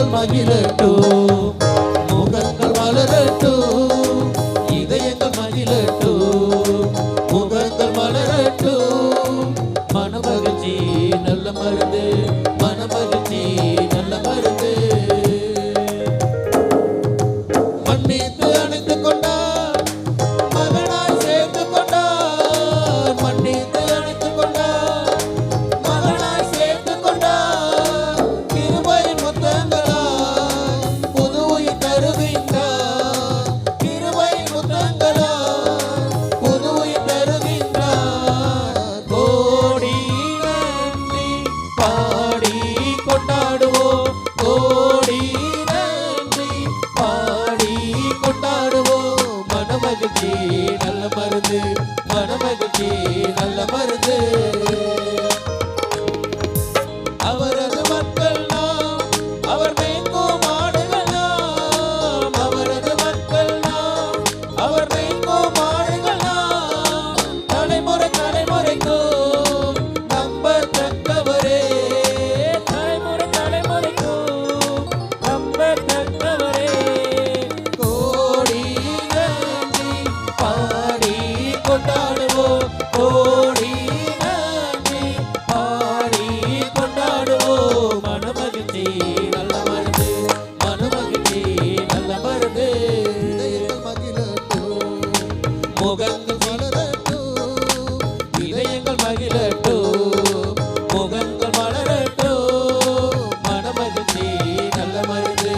இதயங்கள் மகிழட்டும், முகங்கள் மலரட்டும், இதயங்கள் மகிழட்டும், முகங்கள் மலரட்டும். மனமகிழ்ச்சி நல்ல மருந்து, மனமகிழ்ச்சி நல்ல மருந்து. மன்னித்து அணைத்துக் கொண்டார், மகனாய் சேர்த்துக் கொண்டார். மன்னித்து அணைத்துக் கொண்டார், மகனாய் சேர்த்துக் கொண்டார். கிருபையின் முத்தங்களால் புது உயிர் தருகின்றார். கிருபையின் முத்தங்களால் புது உயிர் தருகின்றார். கோடி நன்றி பாடி கொண்டாடுவோம், கோடி நன்றி பாடி கொண்டாடுவோம். மனமகிழ்ச்சி நல்ல மருந்து, மனமகிழ்ச்சி நல்ல மருந்து. அவரது மக்கள் நாம், அவர் மேய்க்கும் ஆடுகள் நாம். அவரது மக்கள் நாம், அவர் மேய்க்கும் ஆடுகள் நாம். தலைமுறை தலைமுறைக்கும் நம்பத்தக்கவரே, தலைமுறை தலைமுறைக்கும் நம்பத்தக்கவரே. கோடி நன்றி பாடி கொண்டாடுவோம், கோடி நன்றி பாடி கொண்டாடுவோம். மனமகிழ்ச்சி நல்ல மருந்து, மனமகிழ்ச்சி நல்ல மருந்து. இதயங்கள் மகிழட்டும், முகங்கள் மலரட்டும், இதயங்கள் மகிழட்டும், முகங்கள் மலரட்டும். மனமகிழ்ச்சி நல்ல மருந்து,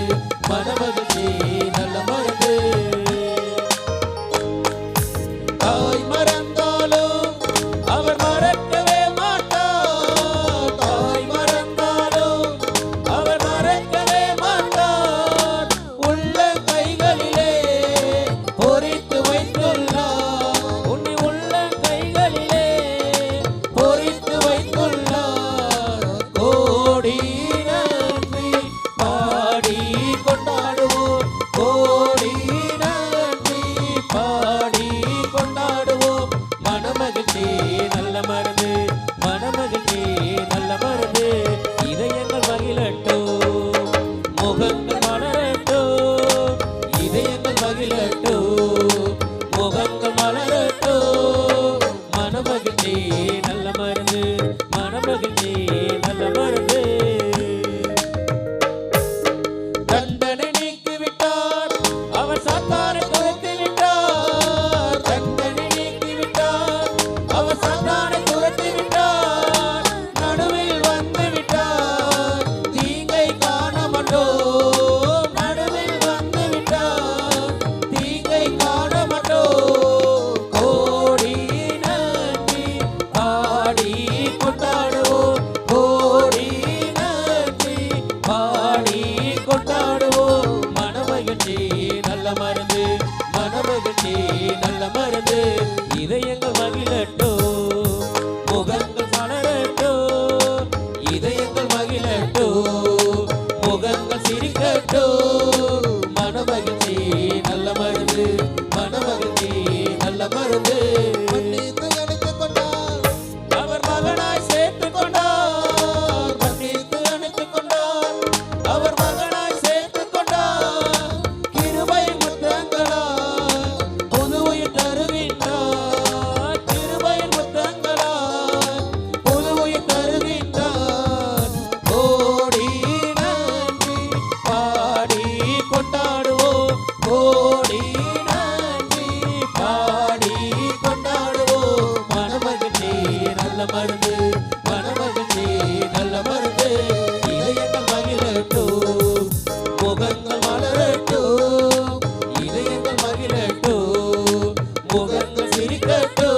மனமகிழ்ச்சி நல்ல மருந்து. தாய் மறந்தாலும் அவர் மறக்கவே மாட்டார், தாய் மறந்தாலும் அவர் மறக்கவே மாட்டார். உள்ள கைகளிலே பொறித்து வைத்துள்ளார், உன்னை உள்ள கைகளிலே பொறித்து வைத்துள்ளார். கோடி நன்றி பாடி கொண்டாடுவோம், கோடி நன்றி பாடி கொண்டாடுவோம். மனமகிழ்ச்சி நல்ல மருந்து, மனமகிழ்ச்சி நல்ல மருந்து. இதயங்கள் மகிழட்டும், முகங்கள் மலரட்டும், இதயங்கள் மகிழட்டும், முகங்கள் மலரட்டும். மனமகிழ்ச்சி நல்ல மருந்து, மனமகிழ்ச்சி நல்ல மருந்து. தண்டனை நீக்கிவிட்டார், அவர் சாத்தானை துரத்தி விட்டார். தண்டனை நீக்கிவிட்டார், அவர் சாத்தானை துரத்தி விட்டார். நடுவில் வந்து விட்டார், தீங்கை காண மாட்டோம். நடுவில் வந்து விட்டார், தீங்கை காண மாட்டோம். கோடி நன்றி பாடி கொண்டாடுவோம், கோடி நன்றி பாடி கொண்டாடுவோம். மனமகிழ்ச்சி நல்ல மருந்து, மனமகிழ்ச்சி நல்ல மருந்து. இதயங்கள் மகிழட்டும், முகங்கள் மலரட்டும், இதயங்கள் மகிழட்டும், முகங்கள் சிரிக்கட்டும். மனமகிழ்ச்சி நல்ல மருந்து, மனமகிழ்ச்சி நல்ல மருந்து. மன்னித்து அணைத்துக் கொண்டார், அவர் மகனாய் சேர்த்துக் கொண்டார். மன்னித்து அணைத்துக் கொண்டார், அவர் மகனாய் சேர்த்துக் கொண்டார். கிருபை முத்தங்களால் புது உயிர் தருகின்றார். கிருபை முத்தங்களால் புது உயிர் தருகின்றார். கோடி நன்றி பாடி கொண்டாடுவோம், கோடி நன்றி பாடி கொண்டாடுவோம். மனமகிழ்ச்சி நல்ல மருந்து, மனமகிழ்ச்சி நல்ல மருந்து. இதயங்கள் மகிழட்டும், முகங்கள் மலரட்டும், இதயங்கள் மகிழட்டும், முகங்கள் சிரிக்கட்டும்.